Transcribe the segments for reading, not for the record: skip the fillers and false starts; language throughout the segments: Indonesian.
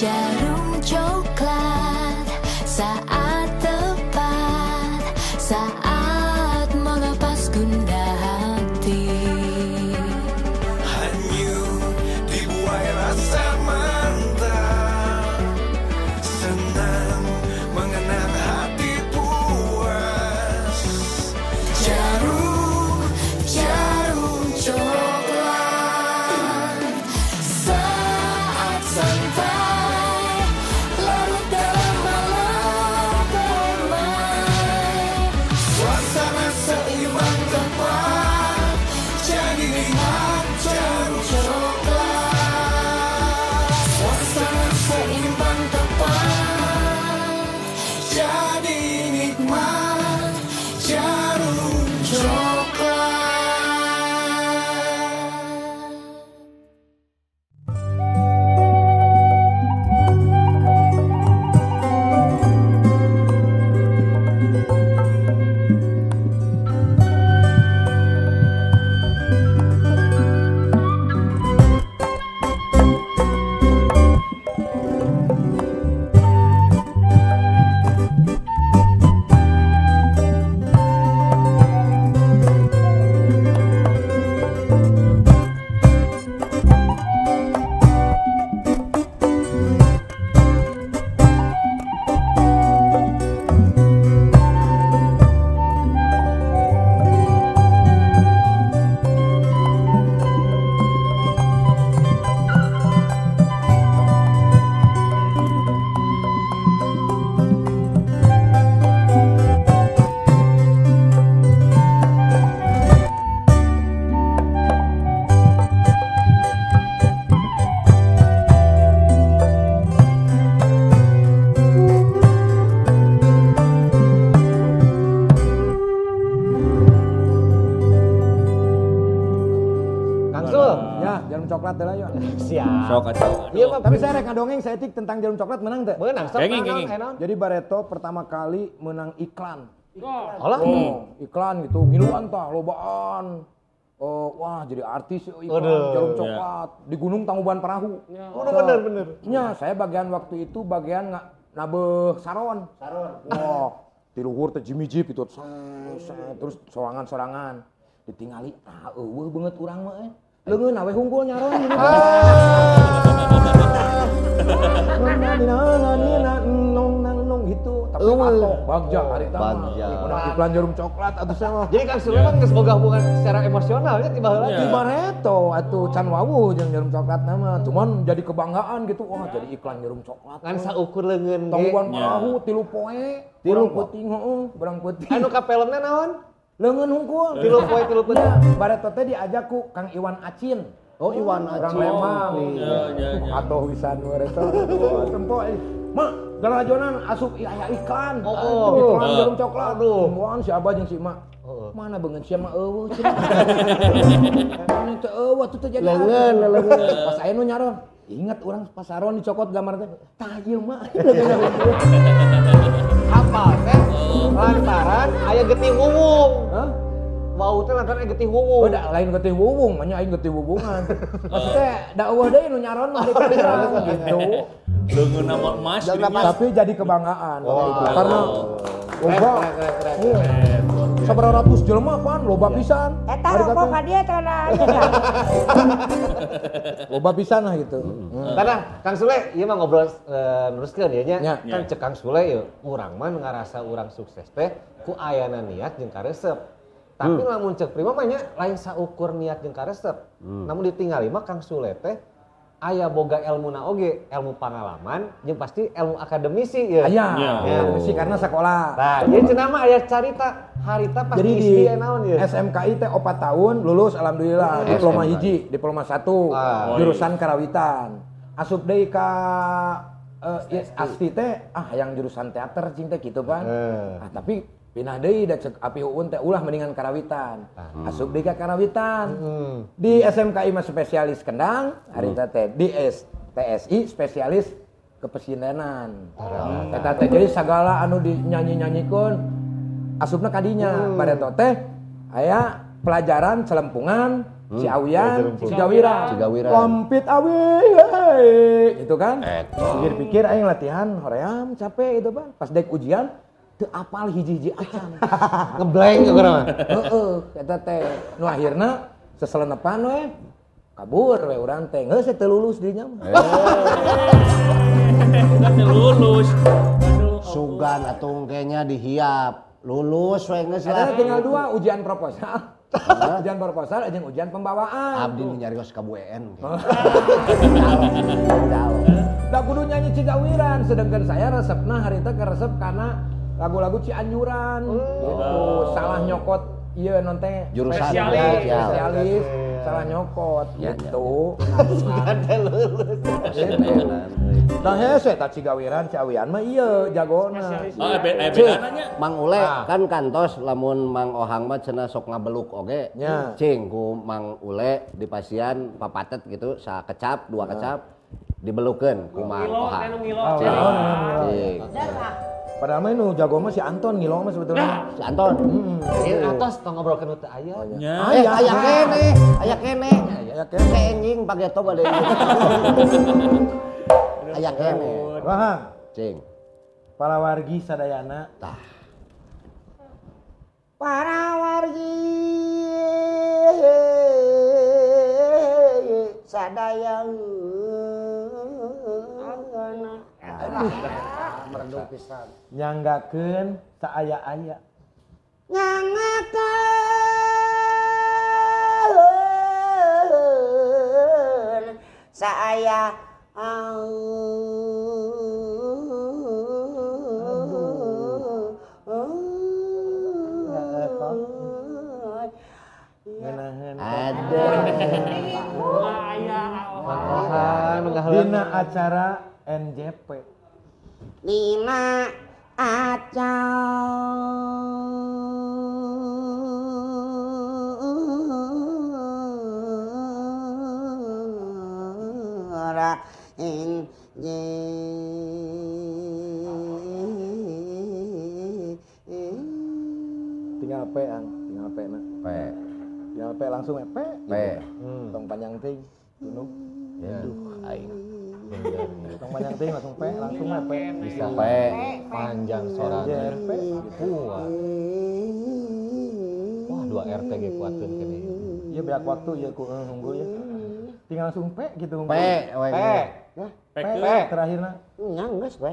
Jarum coklat saat tepat, saat melepas gundah hati. Hanyut dibuai rasa mantap, senang mengenang hati puas. Jarum coklat saat santai, larut dalam malam permai. Suasana seimbang tepat, jadi nikmat jarum Coklat, suasana seimbang tepat, jadi nikmat jarum coklat. Ya, jarum coklat teh lah yuk. Siap. Sok atuh. Iya, Pak. Tapi saya rek ngadongeng saya etik tentang jarum coklat menang teh. Menang, sok Genging, naon, genging. naon. Jadi Barreto pertama kali menang iklan. Olah. Oh, iklan gitu, ngiluan tah, lobaan. Wah, jadi artis yuk, iklan Waduh. jarum coklat di Gunung Tangkuban Perahu. Udah bener. Ya, saya bagian waktu itu bagian nabeh saron. Wah, di luhur teh jimijip itu, terus sorangan-sorangan. Ditingali, eueuh banget urang mah leungeun awe hunggul nyaron gitu. Nong gitu, tapi atok bagja hari tama. Bagja. Menang iklan jarum coklat atuh sama. Jadi Kang Sulaiman geus boga hubungan secara emosionalnya tiba heula. Iya. Di Barreto atuh can wawuh jeung jarum coklat nama. Cuman jadi kebanggaan gitu. Wah, jadi iklan jarum coklat. Ngan saukur leungeun ge. Tangkuban Nya. Perahu 3 poe. Tilu Berang peuting heueuh, berang peuting. Anu ka filmna naon? Leungeun hungkul. 3 poe 3 peuting. Ya, Barreto teh diajak ku Kang Iwan Acin. Oh, Iwan Orang Acin. Lembang. Iya. Atau wisan Barreto. Tempo Mak, garajonan asup aya iklan. Oh. Iklan jarum coklat. Aduh. Muan si Abah jeung si Mak. Heeh. Mana beungeun sia mah eueuh cenah. Ini teh eueuh tuh jadi. Leungeun. Pas aya nu nyaron. Ingat orang pasaron dicokot gambar teh. Tah ieu mah. Hafal teh lantaran aya getih wuwung. Hah? Wau teh lantaran aya getih wuwung. Oh, da lain getih wuwung, nya aing getih wuwungan. Maksudnya da eueuh deui nu nyaron mah di pikiran gitu. Leungeun nama emas. Jangan gini. Tapi jadi kebanggaan waktu itu. Wah. Karena loba Keren. sabar ratus jelema pan loba pisan. Eta Hari rokok kata, ka dia celana aja. loba pisan lah gitu. Karena Kang Sule, ieu mah ngobrol neruskeun ieu nya. Ya. Kan cek Kang Sule yeuh, urang mah ngarasa urang sukses teh ku ayana niat jeung karesep. Tapi lamun cek prima mah nya lain saukur niat jeung karesep. Namun ditinggali mah Kang Sule teh aya boga ilmuna oge, ilmu pangalaman jeung pasti ilmu akademisi ya. Aya, Ya. sih karena sekolah. Nah, ieu cenah mah aya carita harita pas Jadi di isi naon ya. SMKI teh 4 tahun lulus alhamdulillah diploma hiji, diploma 1, Ah. jurusan karawitan. Asup deui ka Asti teh yang jurusan teater cing teh kitu kan. Tapi pinah deui da cek api uun teh ulah mendingan karawitan. Asup deui ka karawitan. Di SMKI mah spesialis kendang, harita teh di TSI spesialis kepesindenan. Eta teh jadi sagala anu dinyanyi-nyanyikeun asupna kadinya. Bareta teh aya pelajaran celempungan, Ciawian, Cigawiran. Cigawiran. Kompit awi, hei. Gitu kan. Eta. Pikir-pikir aing latihan hoream capek gitu Bang. Pas dek ujian teu apal hiji-hiji acan. Ngeblank ke mah. Heeh, eta teh nu akhirna seselenepan we kabur we urang teh. Geus teu lulus dinya mah. Kita lulus. Aduh. Sugan atuh kayaknya dihiap. Lulus we geus Ada lah. tinggal 2 ujian proposal. Ujian proposal jeung ujian pembawaan. Abdi nu nyarios ka BUN. Da kudu nyanyi Cigawiran sedangkan saya resepna harita keresep karena lagu-lagu Cianjuran gitu. Salah nyokot ieu non teh Jurusan spesialis salah nyokot gitu. Nah hese ta Cigawiran Ciawian mah ieu jagona. Oh, bedananya. Mang Ule kan kantos lamun Mang Ohang mah cenah sok ngabeluk oge. Nya. Cing ku Mang Ule di pasiean papatet gitu sakecap 2 kecap dibelukeun ku Mang Ohang. Cing. Padahal mah nu jago mah si Anton ngilo mah sebetulnya. Si Anton. Ieu atos tong ngobrolkeun teh aya. Nya. Aya kene, aya kene. Aya kene. Ke enjing pageto bade. Aya kene. Wah, Cing. para wargi sadayana Tah. Para wargi sadayana merdu pisan nyanggakeun saaya-aya. nyangakeun saaya Ada. Dina acara NJP. Nina acara Tinggal P ang, tinggal P na. P. Tinggal P langsung P. P. Tong panjang ting, tunuk. Aduh, aing. Tong panjang ting langsung P, langsung P. Bisa P. Panjang sorangan. NJP. Kuat. Wah, 2 RT ge kuatkeun kene. Iya beak waktu ya ku unggul ya. Tinggal langsung P gitu P. unggul. P. P terakhirna. nyang geus we.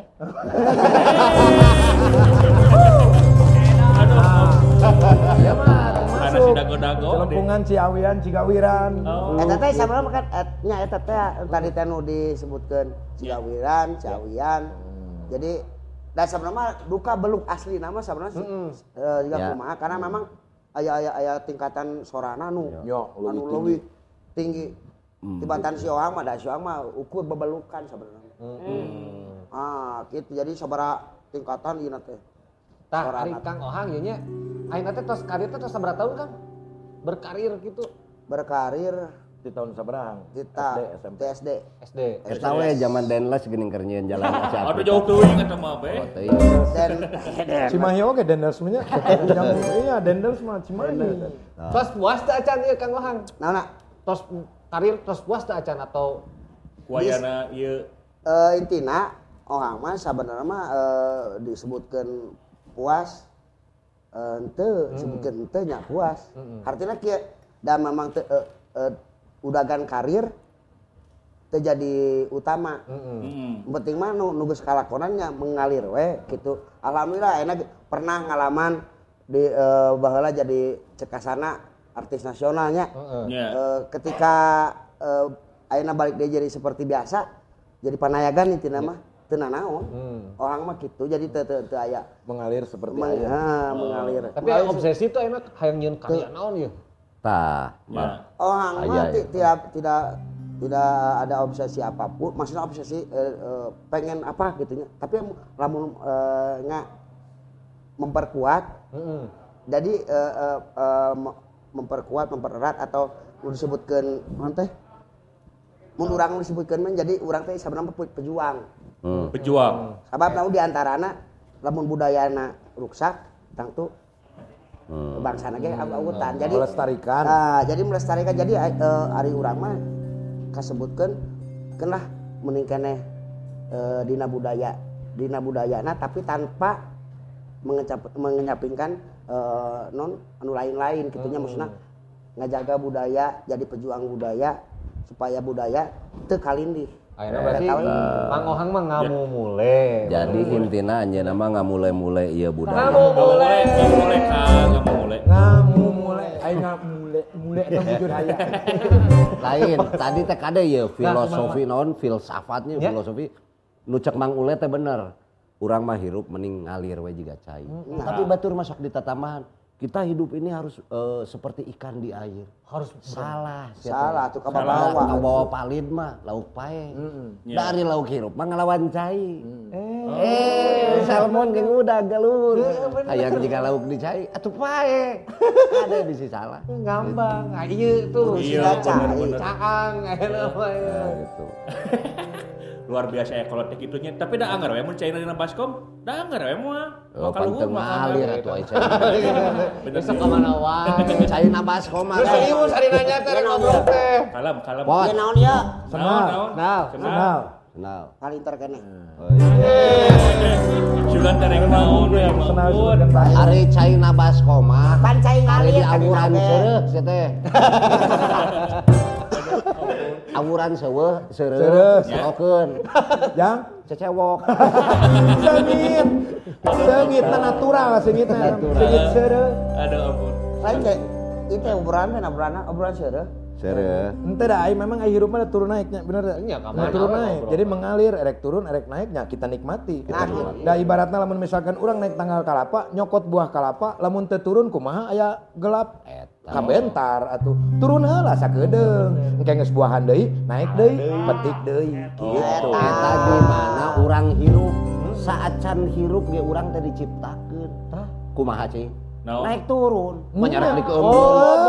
Ya mah Ada si dago-dago. Celempungan Ciawian, Cigawiran. Eta teh sabaraha kan nya eta teh tadi teh nu disebutkeun Cigawiran, Ciawian. Jadi dan sebenarnya mah duka beluk asli nama sebenarnya juga Ya. kumaha karena memang aya tingkatan sorana nu Yo, anu leuwih tinggi. Tibatan si Ohang mah da si Ohang mah ukur bebelukan sebenarnya. Gitu jadi sabaraha tingkatan ieu teh. Tah, Sorana. ari Kang Ohang ieu nya. Ayeuna teh tos karir teh tos sabaraha tahun Kang? Berkarir gitu. Berkarir Di tahun seberang? kita SD, SMP. TSD. SD. Eta we zaman denles geuning keur nyieun jalan Asia Aduh Afrika. jauh teuing eta mah be. Oh, teuing. Dan Cimahi oge Dendels nya. Iya, Dendels mah Cimahi. Tos puas teh acan ieu Kang Ohang? naona Tos karir tos puas teh acan atau Kuayana ieu intina Ohang mah sabenerna mah disebutkeun puas henteu disebutkeun henteu nya puas. Artinya kieu da memang teu udagan karir teu jadi utama. Penting mah nu geus kalakonannya mengalir we gitu. Alhamdulillah ayeuna pernah ngalaman di baheula jadi cekasana artis nasionalnya. nya. Ketika ayeuna balik deui jadi seperti biasa jadi panayagan intina mah teu nanaon. Orang mah kitu jadi teu aya Mengalir seperti ayah. mengalir. tapi yang obsesi tuh enak hayang nyieun karya naon ieu? Tah, Nya. Orang mah Aya, tidak ada obsesi apapun, maksudnya obsesi pengen apa gitunya. Tapi lamun memperkuat, jadi memperkuat, mempererat atau disebutkan teh, mun urang disebutkan menjadi urang teh sebenarnya pejuang. Pejuang. Sabab naon diantarana lamun budayana ruksak, tangtu bangsa ge awutan. Jadi Melestarikan. Jadi melestarikan. Jadi ari urang mah kasebutkeun kenah mending keneh dina budayana tapi tanpa mengenyapingkan anu lain-lain kitunya maksudna ngajaga budaya, jadi pejuang budaya supaya budaya teu kalindih. Ayeuna berarti Mang Ohang mah ngamumule. Jadi intina anjeunna mah ngamule-mule ieu budaya. Ngamumule Kang, ngamumule. Aing mule eta bujur haya. Lain, tadi teh kade ieu filosofi naon filsafatnya filosofi nu cek Mang Ule teh bener. Urang mah hirup mending ngalir we jiga cai. Tapi batur masuk di tataman. Kita hidup ini harus seperti ikan di air. Harus salah tuh kabawa. Kabawa palid mah lauk pae. Dari lauk hirup mah ngalawan cai. Salmon geus udah galur. Hayang jika lauk di cai atuh pae. Ada bisi salah. Ngambang. Ieu tuh caang ayeuna mah. Gitu. Luar biasa ya kalau tek itunya. Tapi da anggar we mun caina dina baskom, da anggar we moal. Oh, panteng ngalir atuh ai cai. Besok ka mana wae. Cai na baskom mah. Serius ari nanya teh ngobrol teh. Kalem. Pot. Ya naon ya? Kenal. Kenal. Palinter keneh. Sugan tereng naon ya mampun. Ari cai na baskom mah. Pan cai Ari di ngalir awuran seureuk sia teh. Awuran seueuh seureuk diokeun. Yang Cecewok. Seungitna natural seungitna. Seungit seureuk. Aduh ampun. Lain teh itu obrolan seureuk. Seureuk. Ente dah ai memang ai hirup mah turun naiknya bener dah. Iya, Nah, turun naik. Jadi mengalir erek turun erek naiknya kita nikmati. Da ibaratna lamun misalkan urang naik tanggal kalapa, nyokot buah kalapa, lamun teu turun kumaha aya gelap. Kabentar atuh. Turun heula sakedeung. Engke geus buahan deui, naik deui, petik deui gitu. Eta di mana urang hirup? Saat can hirup ge urang teh diciptakeun. Kumaha cing? Naon? Naik turun. Manyarak dikeumkeun.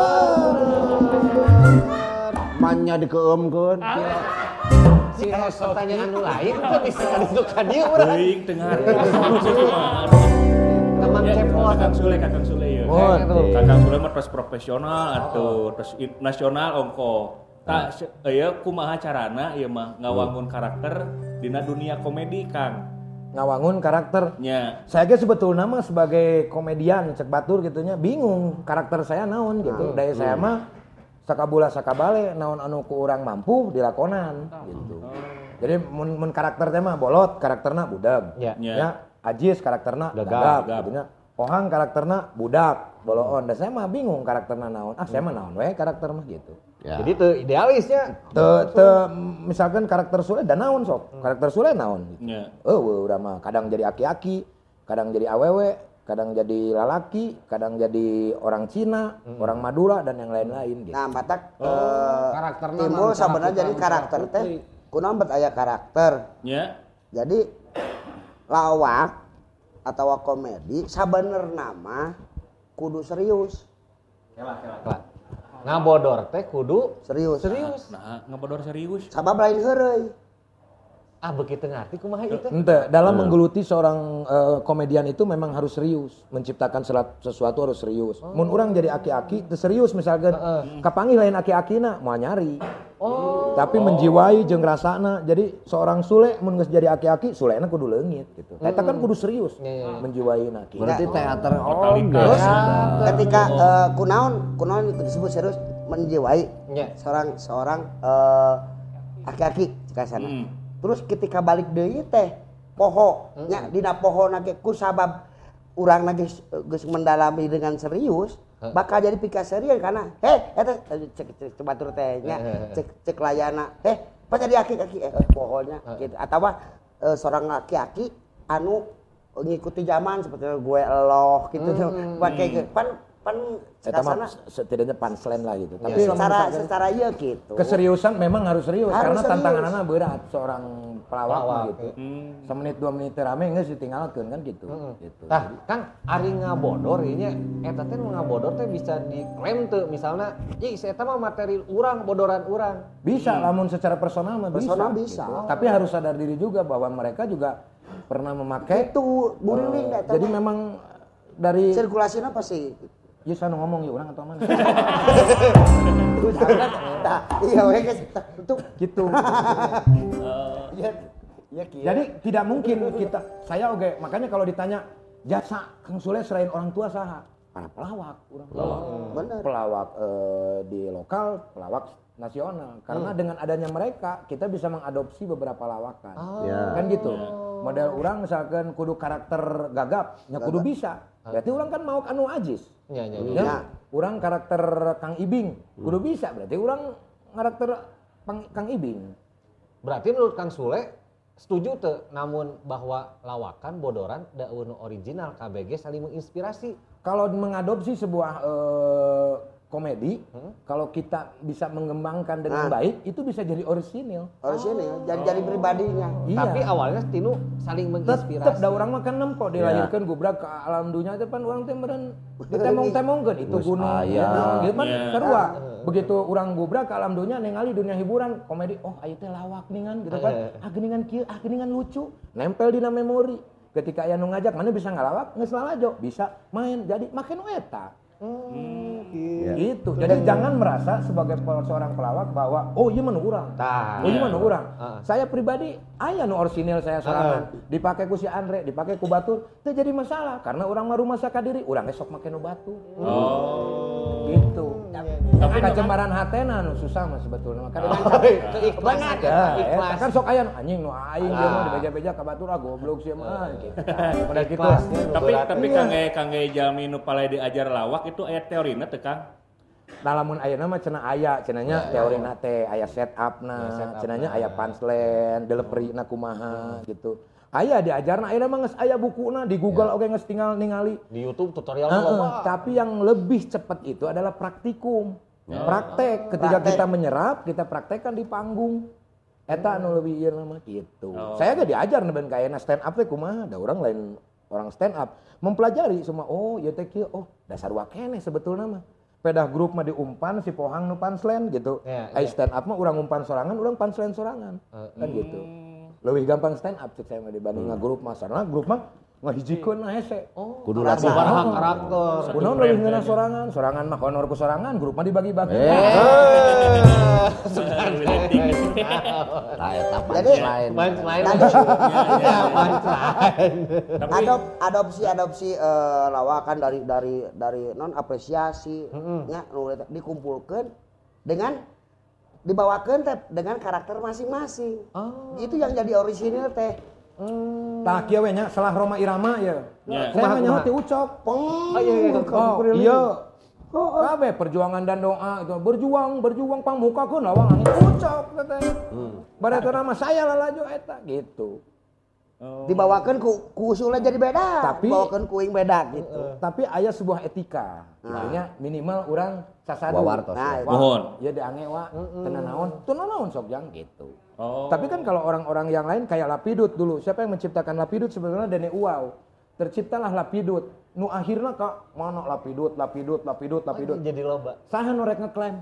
Manya dikeumkeun. Si pertanyaan anu lain kok bisa kadisukan dieu urang. Teuing teu ngarti. Teman cepot. Kakang Sule ya. Kakang Sule mah terus profesional atuh, terus nasional ongko. Tak kumaha carana ieu mah ngawangun karakter dina dunia komedi Kang. Ngawangun karakter. Nya. Saya ge sebetulnya mah sebagai komedian cek batur gitunya bingung karakter saya naon gitu. Dari saya mah sakabula sakabale naon anu ku urang mampu dilakonan gitu. Jadi mun karakter teh mah bolot karakterna budag. Ya. Ajis karakterna gagap gitu nya. Ohang karakterna budak, boloon. Dan saya mah bingung karakterna naon. Saya mah naon we karakter mah gitu. Ya. Jadi teu idealisnya. Misalkan karakter Sule da naon sok. Karakter Sule naon gitu. Nya. Urang mah kadang jadi aki-aki, kadang jadi awewe, kadang jadi lalaki, kadang jadi orang Cina, orang Madura dan yang lain-lain gitu. Nah, batak Karakterna timbul sebenarnya jadi karakter teh kunaon bet aya karakter. Nya. Jadi lawak atau komedi sabenerna mah kudu serius. Ngabodor teh kudu Serius. Nah, ngebodor serius. Sabab lain heureuy. begitu ngerti kumaha itu. Ente, dalam menggeluti seorang komedian itu memang harus serius, menciptakan sesuatu harus serius. Mun urang jadi aki-aki, teu serius misalkan kapanggih lain aki-akina moal nyari. Tapi menjiwai jeung rasana. Jadi seorang Sule mun geus jadi aki-aki, Sulena kudu leungit gitu. Eta kan kudu serius menjiwaina. Berarti teater Terus ketika kunaon disebut serius menjiwai seorang aki-aki ka sana. Terus ketika balik deui teh poho nya dina pohona ge ku sabab urangna geus mendalami dengan serius bakal jadi pika serius karena eta cek batur teh nya cek layana pas jadi aki-aki pohonya gitu atawa seorang aki-aki anu ngikuti zaman seperti gue eloh gitu pakai pan eta mah setidaknya punchline lah gitu. Tapi secara ieu gitu. Keseriusan memang harus serius karena serius. tantanganana berat seorang pelawak mah gitu. Semenit 2 menit rame geus ditinggalkeun kan gitu. Gitu. Tah, Kang ari ngabodor ieu nya eta teh ngabodor teh bisa diklaim teu misalna, "Ih, eta mah materi urang, bodoran urang." Bisa lamun secara personal mah Personal bisa. bisa. Gitu. Tapi harus sadar diri juga bahwa mereka juga pernah memakai Itu buriling jadi memang dari sirkulasinya pasti Ieu sana ngomong ieu urang atau mana? Tah, iya we geus tutup. Gitu. Ya kieu. Jadi tidak mungkin saya oke, makanya kalau ditanya jasa Kang Sule selain orang tua saha? Para pelawak, urang pelawak. Bener. Pelawak di lokal, pelawak nasional. Karena dengan adanya mereka kita bisa mengadopsi beberapa lawakan. Ya. Kan gitu. Model orang misalkan kudu karakter gagap, nya kudu bisa. Berarti orang kan mau anu Ajis. Iya. Ya, orang karakter Kang Ibing, kudu bisa. Berarti orang karakter Kang Ibing. Berarti menurut Kang Sule setuju teu namun bahwa lawakan bodoran da original KBG saling menginspirasi. Kalau mengadopsi sebuah komedi, kalau kita bisa mengembangkan dengan baik, itu bisa jadi orisinil. Orisinil, jadi pribadinya. Iya. Tapi awalnya tinu saling menginspirasi. Tetep da urang mah kan nempo dilahirkeun gubrak ke alam dunia teh pan urang teh meureun ditemong-temongkeun itu Geus gunung. aya. Gitu kan Iya. sarua. Begitu urang gubrak ke alam dunia ningali dunia hiburan, komedi, oh aya teh lawak ningan gitu kan. Geuningan kieu, geuningan lucu, nempel dina memori. Ketika aya nu ngajak, mana bisa ngalawak, geus lalajo, bisa main jadi make nu eta. Gitu. Jadi jangan merasa sebagai seorang pelawak bahwa oh iya mah nu urang. Tah. Oh iya mah nu urang. Saya pribadi aya nu orisinil saya sorangan. Dipakai ku si Andre, dipakai ku Batur, teu jadi masalah karena urang mah rumah sakadiri, urang esok make nu Batur. Gitu. Tapi kacembaran hatena nu susah mah sebetulnya. Kan Keikhlasan ya, kan sok aya nu anjing nu aing dia mah dibeja-beja ka Batur goblok sia mah gitu. Pada gitu. Tapi kangge jalmi nu palai diajar lawak itu aya teorina teu Kang? Lamun ayeuna mah cenah aya, cenahnya teorina teh aya setupna, cenahnya aya punchline, deliveryna kumaha gitu. Aya diajarna ayeuna mah geus aya bukuna di Google oge geus tinggal ningali. Di YouTube tutorial loba. Tapi yang lebih cepat itu adalah praktikum. Praktek, ketika kita menyerap, kita praktekkan di panggung. Eta anu leuwih ieu mah gitu. Saya ge diajar nebeun ka ayeuna stand up teh kumaha, da urang lain orang stand up mempelajari semua. Oh, ieu teh kieu. Oh, dasar wakene sebetulna mah. Pedah grup mah diumpan si Pohang nu punchline gitu. Ai stand up mah urang umpan sorangan, urang punchline sorangan. Kan gitu. Leuwih gampang stand up cek saya mah dibanding grup mah. Soalna grup mah ngahijikeun na hese. Kudu Bukan latihan. hak karakter. Kunaon leuwih ngeunah sorangan, sorangan mah honor ku sorangan, grup mah dibagi-bagi. Tah eta Jadi, punchline. Punchline. Adopsi lawakan dari non apresiasi nya nu dikumpulkan dengan dibawakan teh dengan karakter masing-masing. Itu yang jadi orisinil teh. Tah kieu we nya salah Roma Irama ya. Ya. Saya mah nyaho ti ucok. Iya. Kabeh perjuangan dan doa itu berjuang pangmukakeun lawang angin ucok teh. Baratona mah saya lalajo eta gitu. Dibawakan ku Sule jadi beda. Tapi- dibawakan ku ing beda gitu. Tapi aya sebuah etika. Artinya minimal urang sasadu. Wawartos. Nah, Mohon. Ya diange wa teu naon sok jang gitu. Oh. Tapi kan kalau orang-orang yang lain kayak Lapidut dulu, siapa yang menciptakan Lapidut sebenarnya Dene Uau. Terciptalah Lapidut. Nu akhirna ka mana Lapidut. Jadi loba. Saha nu rek ngeklaim?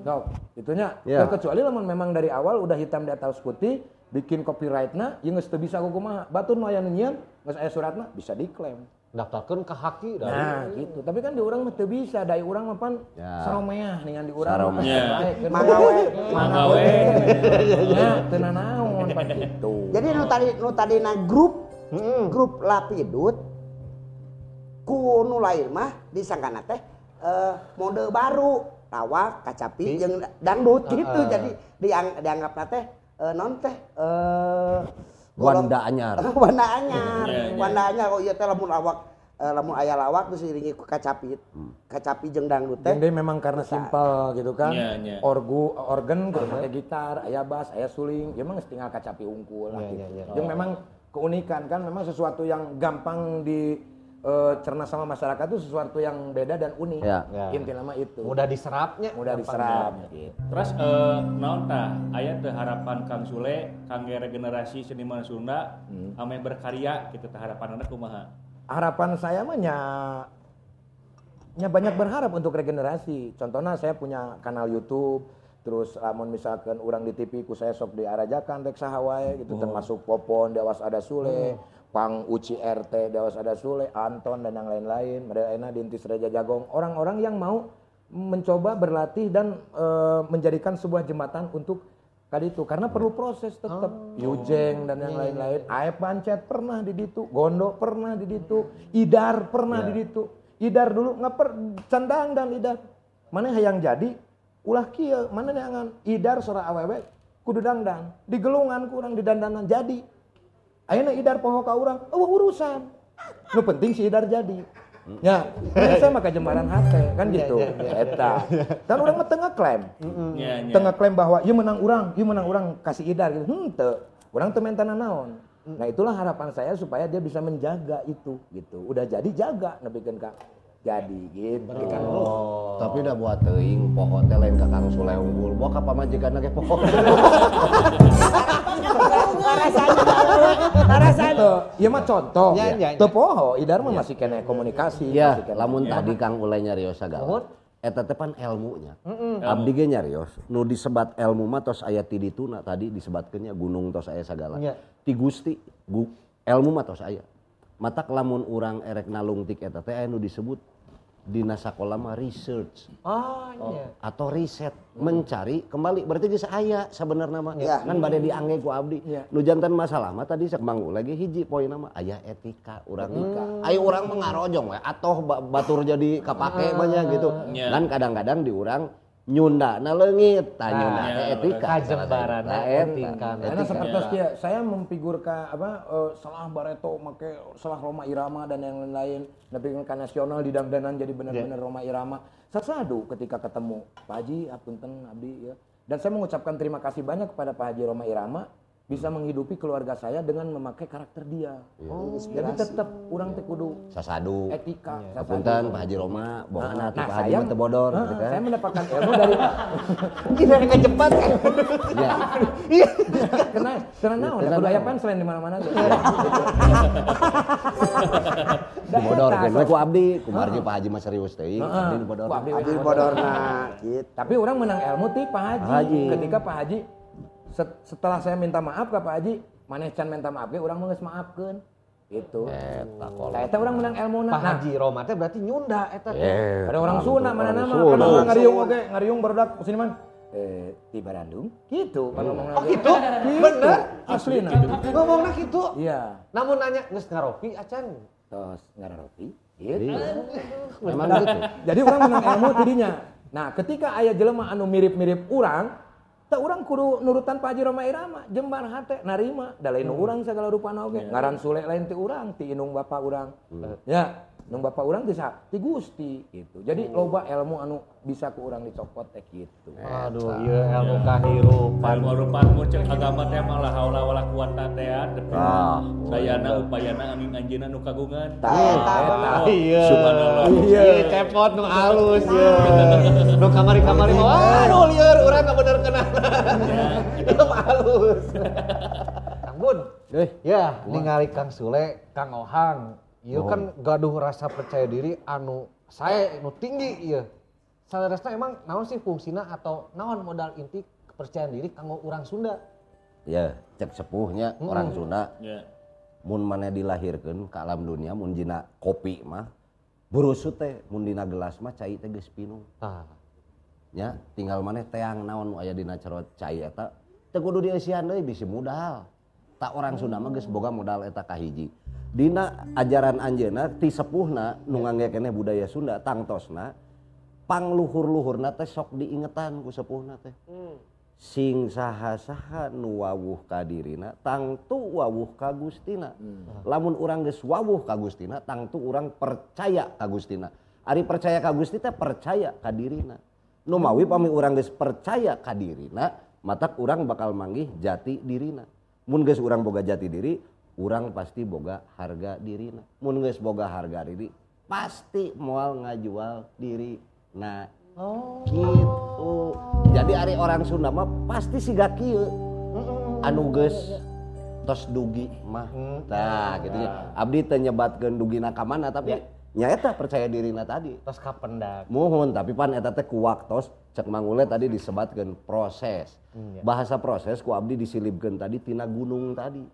Sok, itunya. Ya. Kecuali lamun memang dari awal udah hitam di atas putih, bikin copyright-na, ieu geus teu bisa kumaha. Batur nu aya nu nyieun, geus aya suratna bisa diklaim. Daftarkeun ke haki dah. Nah, gitu. Tapi kan di urang mah teu bisa, dai urang mah pan saromeah ningan di urang. Saromeah. Ya. Manggawe. Ya, teu nanaon pan gitu. Jadi nu tadi na grup Lapidut ku nu lain mah disangkana teh mode baru lawak kacapi jeung dangdut gitu. Jadi dianggapna teh non teh Wanda anyar. Wanda anyar. Iya. Wanda anyar kok ieu teh lamun aya lawak terus diiringi ku kacapi. Kacapi jeung dangdut teh. Jadi memang karena simpel gitu kan. Iya. Organ kudu make gitar, aya bass, aya suling. Ya memang tinggal kacapi unggul lah gitu. Yang memang keunikan kan memang sesuatu yang gampang dicerna sama masyarakat itu sesuatu yang beda dan unik. Ya. Intinya mah itu. Mudah diserapnya. Mudah diserap gitu. Terus naon tah aya teu harapan Kang Sule kangge regenerasi seniman Sunda ame berkarya kitu teh harapanna kumaha? Harapan saya mah nya banyak berharap untuk regenerasi. Contohnya saya punya kanal YouTube, terus lamun misalkan orang di TV ku saya sok diarajakan rek saha wae gitu termasuk Popon Dewas Ada Sule, Pang Uci RT Dewas Ada Sule, Anton dan yang lain-lain, Mereka Dintis Reja Jagong, orang-orang yang mau mencoba berlatih dan menjadikan sebuah jembatan untuk kali itu karena perlu proses tetap Yujeng dan yang lain-lain. Aep Pancet pernah di ditu, Gondo pernah di ditu, Idar pernah di ditu. Idar dulu candang dan Idar. Mana yang jadi ulah kieu, mana yang Idar sora awewe kudu dangdang. Digelungan kurang di dandanan jadi. Ayeuna Idar poho ka urang, urusan. Nu penting si Idar jadi. Ya, saya maka jembaran hate kan gitu. Eta. Dan urang mah teu ngeklaim. Teu ngeklaim bahwa ieu menang urang kasih Idar gitu. Henteu. Urang teu mentana naon. Nah, itulah harapan saya supaya dia bisa menjaga itu gitu. Udah jadi jaga nepikeun ka jadi gitu. Tapi udah buat teuing poho teh lain ka Kang Sule unggul. Bawa ka pamajikanna ge poho. Ieu mah contoh. Teu poho, Idar mah masih kene komunikasi. Iya, lamun tadi Kang Ule nyarios sagala. Eta teh pan elmunya. Abdi ge nyarios. Nu disebat elmu mah tos aya ti dituna tadi disebatkeunnya gunung tos aya sagala. Ti Gusti elmu mah tos aya. Matak lamun urang erek nalungtik eta teh aya nu disebut dina sakola mah research. Atau riset, mencari kembali berarti geus aya sabenerna mah. Kan bade diangge ku abdi. Nu janten masalah mah tadi cek Mang lagi hiji poinna mah aya etika urang nikah. Aya urang mah ngarojong we atoh batur jadi kapake banyak gitu. Dan kadang-kadang di urang nyundana leungit, nyunda teh etika. Kajembaran etika. Karena seperti kia, saya memfigurkan salah Bareto make salah Roma Irama dan yang lain-lain, tapi kan nasional di dandanan jadi benar-benar Roma Irama. Sasadu ketika ketemu Pak Haji, apunten abdi ya. Dan saya mengucapkan terima kasih banyak kepada Pak Haji Roma Irama bisa menghidupi keluarga saya dengan memakai karakter dia. Jadi tetap urang teh kudu sasadu etika. Apunten Pak Haji Roma bohana Pak Haji mah teu bodor gitu kan. Saya mendapatkan ilmu dari Ini kecepat kan. Iya. Karena naon kudu aya selain di mana-mana gitu. Di bodor kan we ku abdi, ku margi Pak Haji mah serius teuing, abdi di bodor. Abdi bodorna gitu. Tapi orang menang ilmu ti Pak Haji. Ketika Pak Haji setelah saya minta maaf ke Pak Haji, maneh can minta maaf ge urang mah geus maafkeun. Gitu. Eta urang menang ilmuna. Pak Haji Roma teh berarti nyunda eta. Ada orang Sunda mana nama kana ngariung oge, ngariung barudak sini man. Di Bandung gitu kalau ngomong lagi. Gitu? Bener? Aslina. Ngomongna gitu. Iya. Namun nanya geus ngaropi acan. Tos ngararopi. Gitu. Memang gitu. Jadi orang menang ilmu tidinya. Nah, ketika aya jelema anu mirip-mirip urang, teu urang kudu nurutan Pak Haji Roma Irama, jembar hate narima, da lain urang sagala rupana oge. Ngaran Sule lain ti urang, ti inung bapa urang. Ya, inung bapa urang ti Gusti gitu. Jadi loba ilmu anu bisa ku urang dicopot teh gitu. Aduh, ieu ilmu kahirupan. Ilmu rupanmu cek agama teh mah la haula wala quwata teh dayana upayana angin anjeunna nu kagungan. Iya. Subhanallah. Iya, cepot nu alus ya. Nu kamari-kamari mah aduh lieur urang ka bener kenal. Itu alus. Kang Bun. Ya, ningali Kang Sule, Kang Ohang. Ieu kan gaduh rasa percaya diri anu sae nu tinggi ieu. Salerasna emang naon sih fungsina atau naon modal inti kepercayaan diri kanggo urang Sunda? Ya, cek sepuhnya orang Sunda. Mun maneh dilahirkeun ka alam dunia mun dina kopi mah burusut teh mun dina gelas mah cai teh geus pinung. Ya, tinggal maneh teang naon nu aya dina cerot cai eta teu kudu dieusian deui bisi modal. Tak orang Sunda mah geus boga modal eta kahiji. Dina ajaran anjeunna ti sepuhna nu ngangge keneh budaya Sunda tangtosna pangluhur-luhurna teh sok diingetan ku sepuhna teh. Sing saha-saha nu wawuh ka dirina tangtu wawuh ka Gustina. Lamun urang geus wawuh ka Gustina tangtu urang percaya ka Gustina. Ari percaya ka Gusti teh percaya ka dirina. Nu mawi pami urang geus percaya ka dirina, matak urang bakal manggih jati dirina. Mun geus urang boga jati diri, urang pasti boga harga dirina. Mun geus boga harga diri, pasti moal ngajual diri. Nah, gitu. Jadi ari orang Sunda mah pasti siga kieu. Anu geus tos dugi mah. Tah, gitu nya. Abdi teu nyebatkeun dugina ka mana tapi nyaeta percaya dirina tadi. Tos kapendak. Muhun, tapi pan eta teh ku waktos cek Mang Ule tadi disebatkeun proses. Bahasa proses ku abdi disilipkeun tadi tina gunung tadi.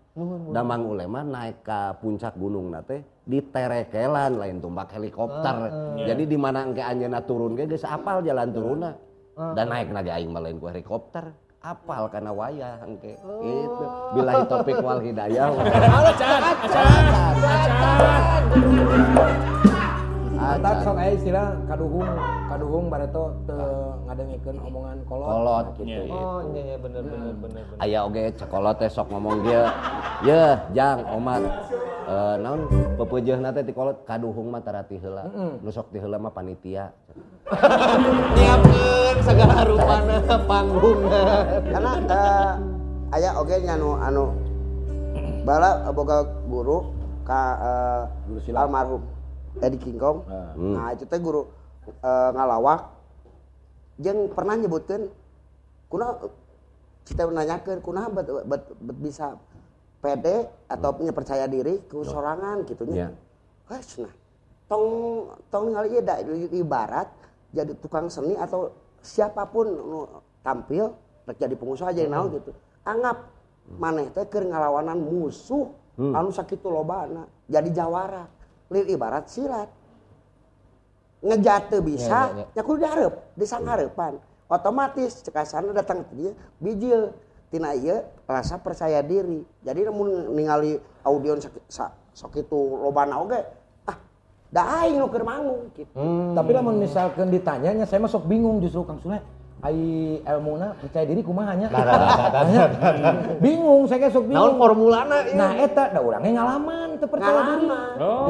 Da Mang Ule mah naik ka puncak gunung teh diterekelan lain tumbak helikopter. Jadi di mana engke anjeunna turun ge geus apal jalan turunna. Dan naik lagi aing mah lain ku helikopter. Apal karena wayah engke. Gitu. Billahi taufik wal hidayah. Acan sok aya istilah kaduhung bareto teu ngadengikeun omongan kolot gitu. Oh iya bener. Aya oge cekolot teh sok ngomong dia. Yeuh, Jang, Omat. Naon pepeujeuhna teh ti kolot kaduhung mah tarati heula. Nu sok ti heula mah panitia. Nyiapkeun segala rupana panggungna. Karena aya oge anu bala boga guru ka Guru silat. almarhum Edi Kingkong. Nah itu teh guru ngalawak jeung pernah nyebutkeun kunaha kita nanyakeun kunaha bet bisa pede atau punya percaya diri ke sorangan gitu nya. Wes nah tong ningali da ibarat jadi tukang seni atau siapapun nu tampil rek jadi pengusaha jadi naon gitu. Anggap maneh teh keur ngalawanan musuh anu sakitu lobana jadi jawara. Lil ibarat silat. Ngejat teu bisa, nya kudu dihareup, disanghareupan. Otomatis cekasana datang ke dia bijil. Tina ieu rasa percaya diri. Jadi lamun ningali audion sok kitu lobana oge, da aing nu keur manggung gitu. Tapi lamun misalkan ditanyanya saya mah sok bingung justru Kang Sule. Ai elmuna percaya diri kumaha nya? Bingung saya sok bingung. Naon formulana ieu? Nah eta da urang ngalaman teu percaya diri.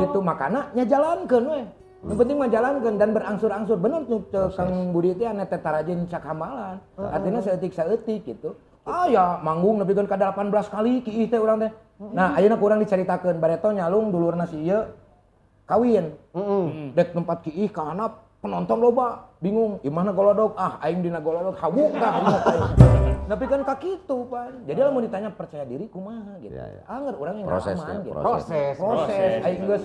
Gitu makana nya jalankeun we. Yang penting mah jalankeun dan berangsur-angsur. Bener tuh Kang Budi teh ane teh tarajin cak hamalan. Artinya saeutik gitu. Ya manggung nepikeun ka 18 kali kieu teh urang teh. Nah ayeuna kurang dicaritakeun bareto nyalung dulurna si ieu kawin. Dek tempat kieu ka hanap penonton loba bingung gimana golodog aing dina golodog habuk tah tapi kan ka kitu pan jadi lamun ditanya percaya diri kumaha gitu anger urang yang ngalaman gitu proses aing geus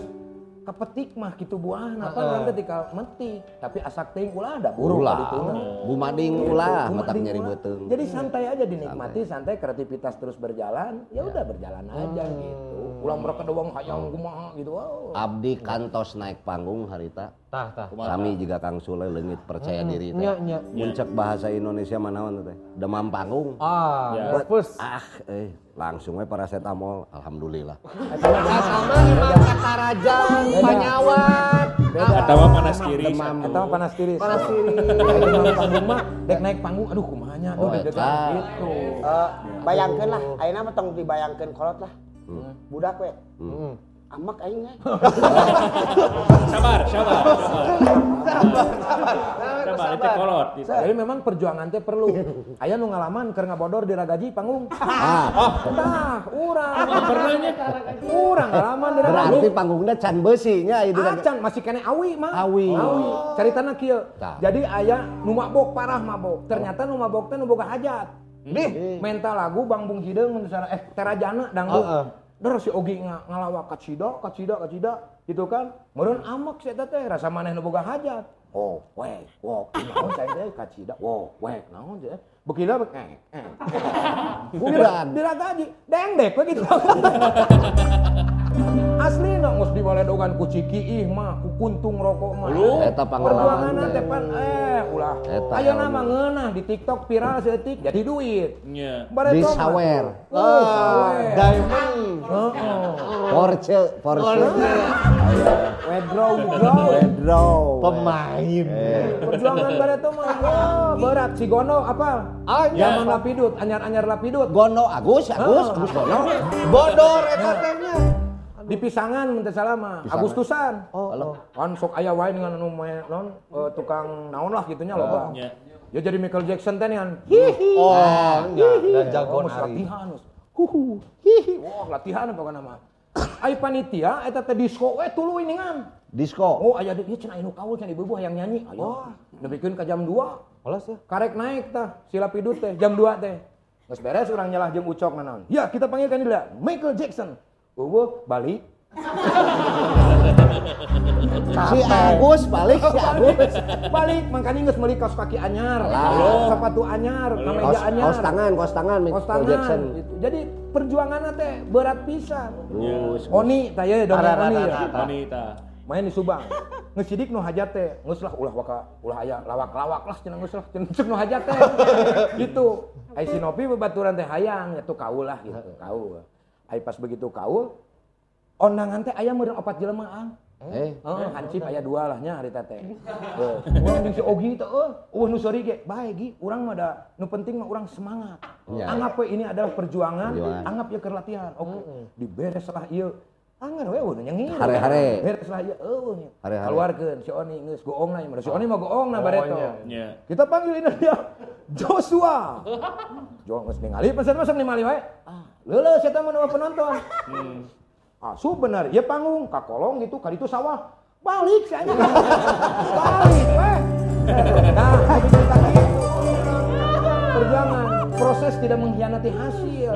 kapetik mah kitu buahna pan urang teh tinggal metik tapi asak teuing ulah da buru ka dituna Bumading ulah matak nyeri beuteung. jadi santai aja dinikmati santai kreativitas terus berjalan ya udah berjalan aja gitu ulang mereka doang hayang kumaha gitu Abdi kantos naik panggung harita. Tah. Kami juga Kang Sule leungit percaya diri teh. Muncak bahasa Indonesia manaon teh? Demam panggung. Pus. Langsung we paracetamol, alhamdulillah. Sama emang kata raja panyawat. Eta mah panas kiri. Eta mah panas tiris. Demam panggung mah dek naik panggung aduh kumaha nya deg-degan gitu. Bayangkeun lah ayeuna mah tong dibayangkeun kolot lah. Budak we. Amak aing we. Sabar. Itu kolot. Jadi memang perjuangan teh perlu. Aya nu ngalaman keur ngabodor di Ragaji panggung. Urang. Pernahnya Urang ngalaman di Ragaji. Berarti panggungnya can beusi nya ieu Acan masih kene awi mah. Awi. Caritana kieu. Jadi aya nu mabok parah mabok. Ternyata nu mabok teh nu boga hajat. Mental lagu Bang Bung Hideung misalnya Terajana dangdut. Si Ogi ngalawak kacida gitu kan. Meureun amek si eta teh rasa maneh nu boga hajat. Wek, naon saya teh kacida. Wek, naon teh. Bekila Diragaji, dengdek we gitu. Asli geus diwaledogan ku Ciki mah, ku kuntung rokok mah. Eta pangalaman. Perjuangan teh pan ulah. Ayeuna mah ngeunah di TikTok viral seutik jadi duit. Nya. Di sawer. Diamond. Porsche. Wedrow. Pemain. Perjuangan bareto mah berat si Gono apal? Zaman Lapidut, anyar-anyar Lapidut. Gono Agus Gono. Bodor eta teh nya. Di Pisangan mun teh salah mah Agustusan. Kan sok aya wae dengan anu non tukang naon lah gitunya loba. Nya. Ya jadi Michael Jackson teh kan. Dan jagoan hari. Latihan. Latihan pokona mah. Ai panitia eta teh disco we tuluy ningan. Disco. Aya ieu cenah anu kaul cenah ibu hayang nyanyi. Ayo. Nepikeun ka jam 2. Alas ya. Karek naik tah si Lapidut teh jam 2 teh. Geus beres urang nyalah jeung Ucok naon. Ya, kita panggilkan dia Michael Jackson. Balik Si Agus balik, si Agus. Balik, makanya geus meuli kaos kaki anyar, Alah. sepatu anyar, kemeja anyar. Kaos tangan, Kaos Michael Jackson. tangan gitu. Jadi perjuanganna teh berat pisan. Gus. Oni tah ye dongeng Oni ya. Wanita. Main di Subang. Geus sidik nu hajat teh, geus lah ulah aya lawak-lawak lah cenah geus lah ceuk nu hajat teh. Gitu. Ai si Nopi babaturan teh hayang atuh kaul lah gitu, kaul. Ai pas begitu kaul ondangan teh aya meureun 4 jelema ang. Hansip aya 2 lah nya harita teh. Urang jeung si Ogi teh nu sori ge, bae Gi, urang mah da nu penting mah urang semangat. Anggap we ini adalah perjuangan, anggap ye keur latihan. Oke, diberes lah ieu. Anggar we nu nyengir. Hare-hare. Beres lah ieu nya. Hare-hare. Keluarkeun si Oni geus goongna nya. Si Oni mah goongna bareto. Nya. Kita panggil ini dia Joshua. Jo geus ningali pesan masuk ningali wae. Leuleus eta mah penonton. Asup bener, ya panggung, kakolong gitu, kali itu sawah, balik si anjing, balik weh. Nah, begitu gitu, perjuangan, proses tidak mengkhianati hasil.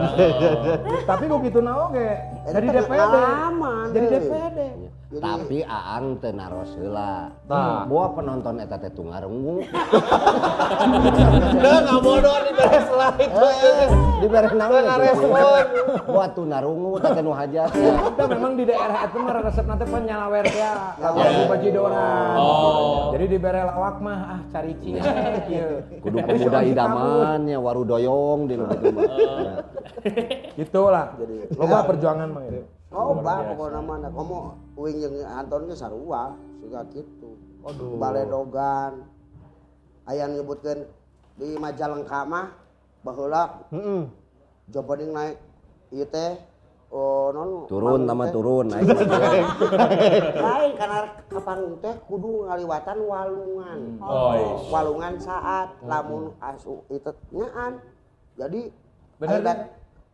Tapi begitu naoge, jadi DPD, jadi DPD. Tapi Aang teu naros heula. Boa penonton eta teh tungarungu. Udah enggak bodoh diberes slide. Diberes naon Teu ngarespon. Boa tunarungu teh nu hajat. Kita memang di daerah itu mah resep nanti pan nyalawer teh, lagu bajidoran. Jadi di bere lawak mah cari cie kieu. Kudu pemuda idaman nya warudoyong di nu kitu mah. Gitulah jadi loba perjuangan mah gitu. Pokoknya mana komo uing jeung Anton ge sarua suga kitu. Baledogan. Aya nyebutkeun di Majalengka mah baheula joboning naik ieu teh turun nama turun naik. Lain karena kapanggung teh kudu ngaliwatan walungan. Walungan saat lamun asu itu nyaan. Jadi bener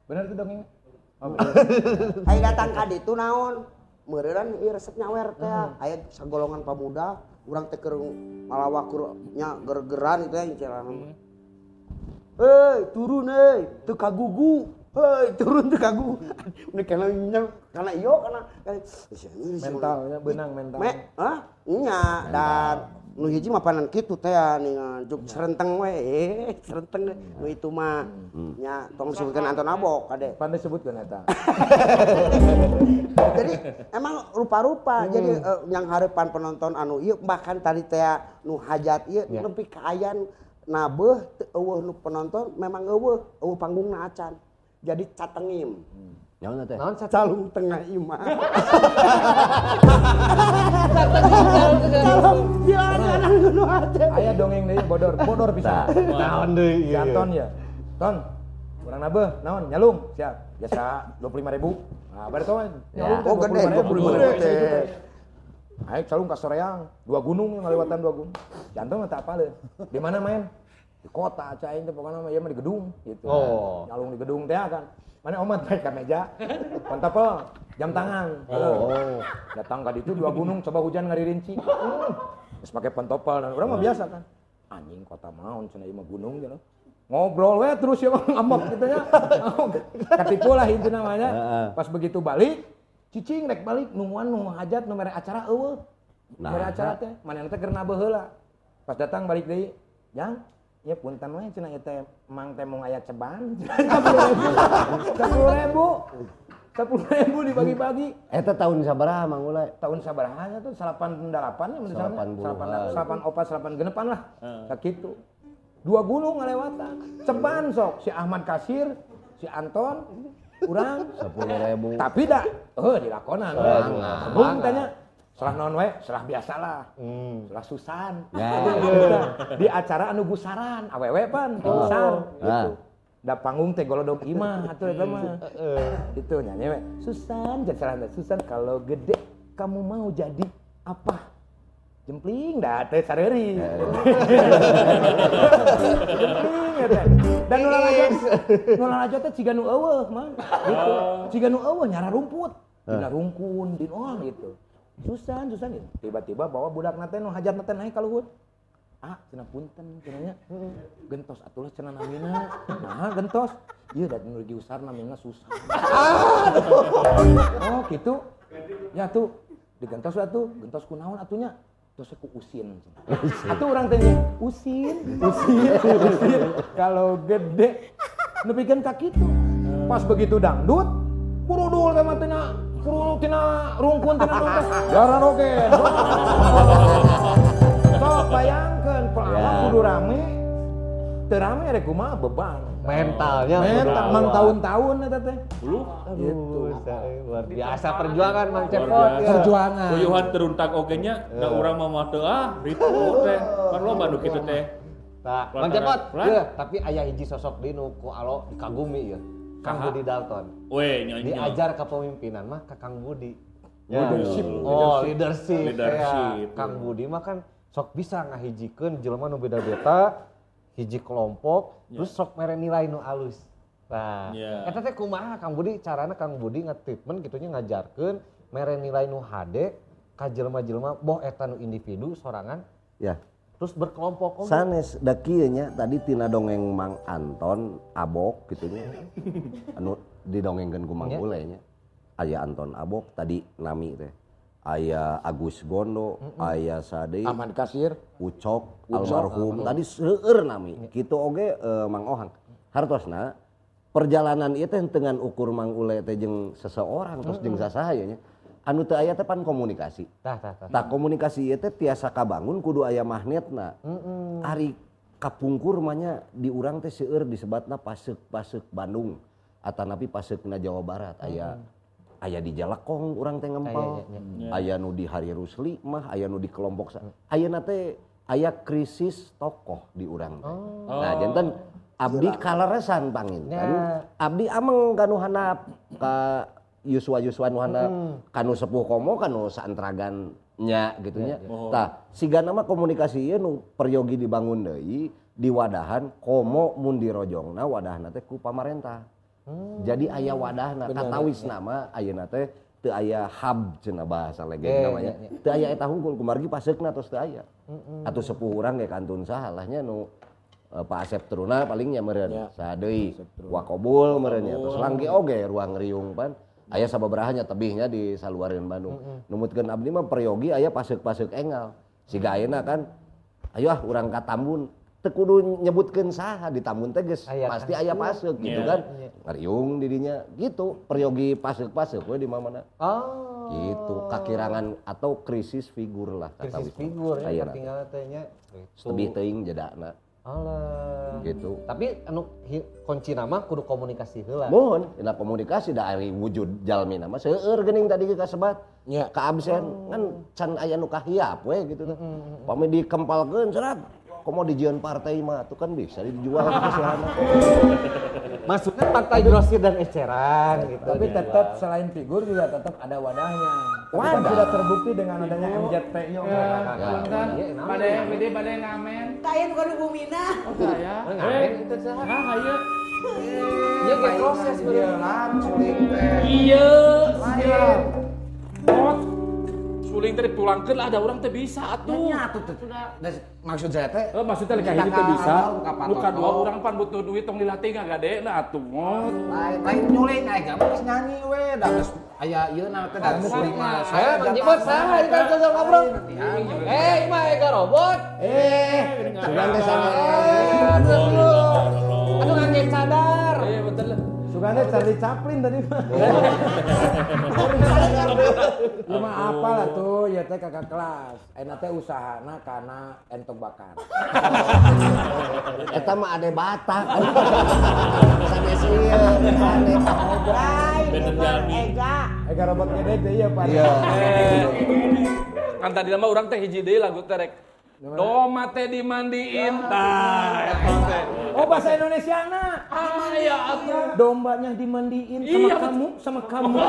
tuh dongeng. Hai datang ka ditu naon? Meureun ieu resep nyawer teh. Aya sagolongan pamuda, urang teh keur malawak nya ger-geran teh ceulana. Hei, turun hei, teu kagugu. Hei, turun teu kagugu. Mun kana ieu kana Mentalnya benang mental. Nya dan nu hiji mah panan kitu teh ningan juk serenteng we serenteng nu itu mah nya tong sebutkeun Anton Abok kade Pandai sebutkeun eta. Jadi emang rupa-rupa jadi yang harapan penonton anu ieu bahkan tadi teh nu hajat ieu nepi ka ayan nabeuh eueuh nu penonton memang eueuh panggungna acan jadi catengim. Naon teh? Naon calung tengah imah. Calung jalan gunung aja. Aya dongeng deui bodor pisan. Naon deui Si Anton ya. Ton, urang nabeuh naon nyalung siap. Biasa 25.000. Nah, bari tong nyalung Oh gede 25.000. Ayo calung ka Soreang, 2 gunung yang ngalewatan 2 gunung. Si Anton mah teu apaleun. Di mana main? Di kota aing teh pokona mah ieu mah di gedung gitu. Nyalung di gedung teh kan. Mana omat naik ke meja, pantapel, jam tangan. Datang ka ditu 2 gunung, coba hujan ngaririnci. Terus pakai pantopel dan orang mah biasa kan. Anjing kota maon cenah ieu mah gunung cenah. Ngobrol we terus ya ngambek gitu nya. Katipu lah itu namanya. Pas begitu balik, cicing rek balik nungguan nu hajat nu mere acara eueuh. Mere acara teh manehna teh keur nabeuh heula. Pas datang balik deui, "Jang, ya punten we cenah ieu teh emang teh mung aya ceban." 10.000 dibagi-bagi. Eta tahun sabaraha Mang Ulay? Tahun sabaraha nya tuh 88 nya misalnya. 88 genepan lah. Sakitu. 2 gunung ngalewatan. Ceban sok si Ahmad Kasir, si Anton, urang 10.000. Tapi dah dilakonan. Bung tanya serah non we, serah biasa lah. Serah Susan. Di acara anu gusaran, awewe pan, gusar gitu. Da panggung teh golodog imah atuh eta mah. Itu nyanyi we. Susan, jangan Susan kalau gede kamu mau jadi apa? Jempling dah teh sareuri. Jempling eta. Dan nulalajo teh ciga nu eueuh mah. Gitu. Ciga nu eueuh nyara rumput. Dina rungkun, dina gitu. Susan gitu. Tiba-tiba bawa budakna teh nu hajatna teh naik ka luhur. Cenah punten cenanya. Gentos atuh cenah namina. Nah, gentos. Ieu da nu diusar namina Susan. Oh, gitu. nya tuh digentos atuh, gentos kunaon atunya? Terus aku usin. Atuh urang teh usin. Kalau gede nepikeun ka kitu. Pas begitu dangdut, kurudul teh mah tina rungkun tina dompet. Jaran oge. Sok bayangkeun pelawak kudu rame. Teu rame rek kumaha beban. Mental mang tahun-tahun eta teh. Gitu. Luar biasa perjuangan Mang Cepot ya. Perjuangan. Kuyuhan teruntak oge nya, da urang mah teu ripuh teh. Kan loba nu kitu teh. Nah, Mang Cepot, tapi aya hiji sosok di nu ku alo dikagumi ya. Kang Budi Dalton. Weh, nya. Diajar kepemimpinan mah ka Kang Budi. Leadership. Oh, leadership. Leadership. Ya. Kang Budi mah kan sok bisa ngahijikeun jelema nu beda-beda, hiji kelompok, terus sok mere nilai nu alus. Nah, eta teh kumaha Kang Budi carana Kang Budi nge-treatment kitunya ngajarkeun mere nilai nu hade ka jelema-jelema boh eta nu individu sorangan. Ya. Terus berkelompok. Sanes da kieu nya tadi tina dongeng Mang Anton Abok gitu nya. Anu didongengkeun ku Mang Ule nya. Aya Anton Abok tadi nami teh. Aya Agus Gondo, aya Sade, Ahmad Kasir, Ucok, almarhum tadi seueur nami. Kitu oge Mang Ohang. Hartosna perjalanan ieu teh dengan ukur Mang Ule teh jeung seseorang terus jeung sasaha nya. Anu teu aya teh pan komunikasi. Tah komunikasi ieu teh tiasa kabangun kudu aya magnetna. Ari kapungkur mah nya di urang teh seueur disebatna paseuk Bandung atanapi paseukna Jawa Barat aya di Jalakong urang teh ngempel. Aya nu di Hari Rusli mah aya nu di kelompok ayeuna teh aya krisis tokoh di urang teh. Nah janten abdi kaleresan panginten. Abdi ameng kanu handap ka Yuswa nu handap kanu sepuh komo kanu saantragan nya gitu nya. Tah sigana mah komunikasi ieu nu peryogi dibangun deui di wadahan komo mun di rojongna wadahna teh ku pamarentah. Jadi aya wadahna katawisna mah ayeuna teh teu aya hub cenah bahasa legenda namanya. Teu aya eta hungkul kumargi paseukna tos teu aya. Atuh sepuh urang ge kantun saha lah nya nu Pak Asep Teruna paling nya meureun. Saha deui? Wakobul meureun nya. Terus Langge oge Ruang Riung pan. Aya sababaraha nya tebihnya di saluareun Bandung. Numutkeun abdi mah peryogi aya paseuk-paseuk enggal. Siga ayeuna kan ayo urang ka Tambun teu kudu nyebutkeun saha di Tambun teh geus pasti aya paseuk gitu kan. Ngariung di dinya gitu. Peryogi paseuk-paseuk we di mana-mana. Gitu kakirangan atau krisis figur lah kata krisis figur ya tinggal teh nya. Tebih teuing jedana. Alah. Gitu. Tapi anu kunci nama kudu komunikasi heula. Mohon, dina komunikasi da ari wujud jalmi nama seueur geuning tadi ge kasebat. Nya ka absen kan can aya nu kahiap we gitu teh. Pami dikempalkeun cerat. Komo dijieun partai mah tuh kan bisa dijual ke sehana. Maksudnya partai grosir dan eceran gitu. Tapi tetap selain figur juga tetap ada wadahnya. Wadah sudah terbukti dengan adanya MJP-nya. Bade ngamen. Kain bukan bumina. Saya. Ngamen itu saha? Hayu. Ieu ge proses beureunan suling teh. Iya. Suling teh dipulangkeun lah ada urang teh bisa atuh. Nya atuh teh. Maksud saya teh maksudnya lek hiji teh bisa. Nu kadua urang pan butuh duit tong dilatih ngagadena atuh mot. Lain nyuling aya gambar geus nyanyi we da geus aya ieu na teh da suling mah. Saya menjebot saha di kan sosial ngobrol. Mah ega robot. Sugan teh sama. Aduh ngangge sadar. Betul lah. Sugan teh Charlie Chaplin tadi mah. Cuma apalah tuh ya teh kakak kelas. Ayeuna teh usahana kana entok bakar. Eta mah ade Batak. Sanes ieu, ade Bukan Ega robot gede teh ieu Pak. Iya. Kan tadi mah urang teh hiji deui lagu teh rek. Doma teh dimandiin tah eta teh. Oh bahasa Indonesiana. Ya atuh. Dombanya dimandiin sama kamu.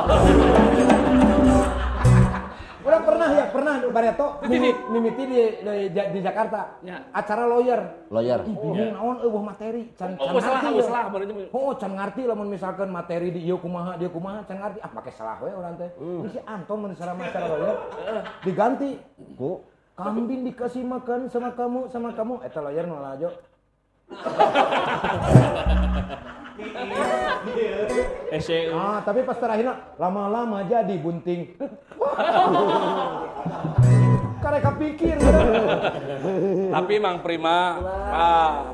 Udah pernah Barreto mimiti di Jakarta. Acara lawyer. Bingung naon eueuh materi can ngarti. Can ngarti lamun misalkan materi di ieu kumaha can ngarti. Make salah we urang teh. Si Anton mun salah acara lawyer diganti ku kambing dikasih makan sama kamu eta lawyer nu lajo. SCU. Tapi pas terakhirnya lama-lama jadi bunting. Karek kepikir. Tapi Mang Prima,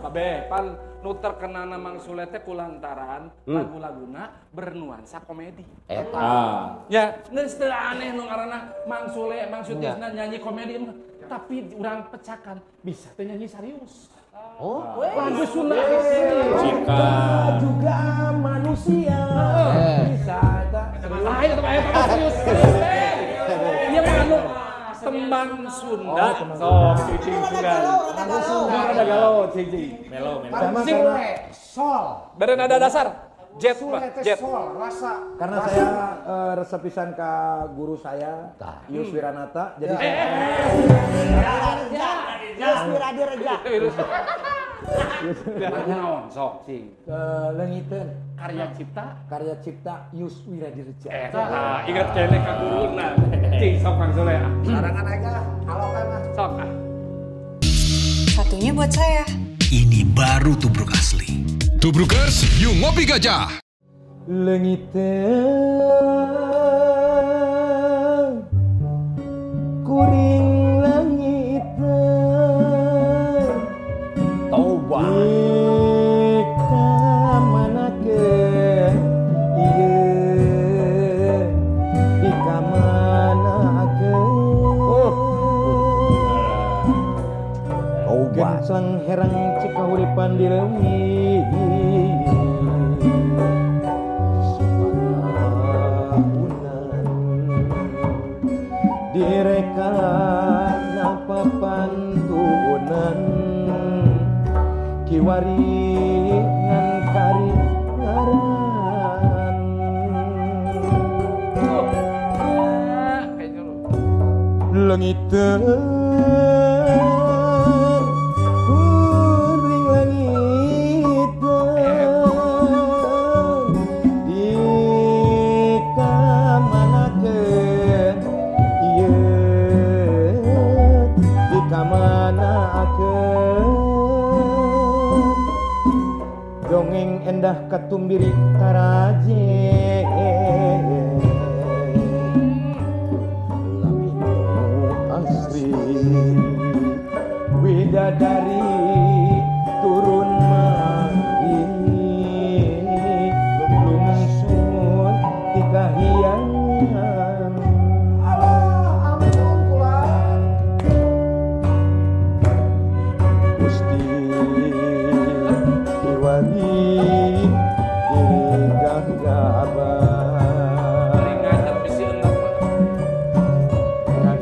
Pak Be, pan nu terkenal Mang Sule teh kulantaran lagu-laguna bernuansa komedi. Ya, geus teu aneh nu ngaranna Mang Sule, Mang Sutisna nyanyi komedi mah. Tapi urang pecakan bisa teh nyanyi serius. Lagu Sunda Kita juga manusia. Bisa tak? Ayo serius. Ieu mah anu tembang Sunda. Sok cicing tunggal. Lagu Sunda ada galau cicing. Melo. Sing Sol. beren ada dasar. Jet, jet. Rasa. Karena saya resep pisan ke guru saya, Yus Wiranata. Jadi Yus Wiradirja. Naon sok cing. Leungiteun Karya cipta Yus Wiradirja. Ingat kene ka guruna. Cing sok Kang Sule. Sarangan aja, halokan lah. Sok Satunya buat saya. Ini baru tubruk asli. Tubrukers, yuk ngopi gajah. Leungiteun kuring leungiteun Toba. Ikamanakeun ieu ikamanakeun Toba. Genclang herang cek kahuripan di leuwih direka napa pantunan kiwari ngan kari ngaran leungiteun kuring leungiteun di kamanakeun di kamanakeun dongeng endah katumbiri taraje lamino asri widadari turun mati lungsun di kahiyangan Gusti kiwari gagabah ringan bisi enak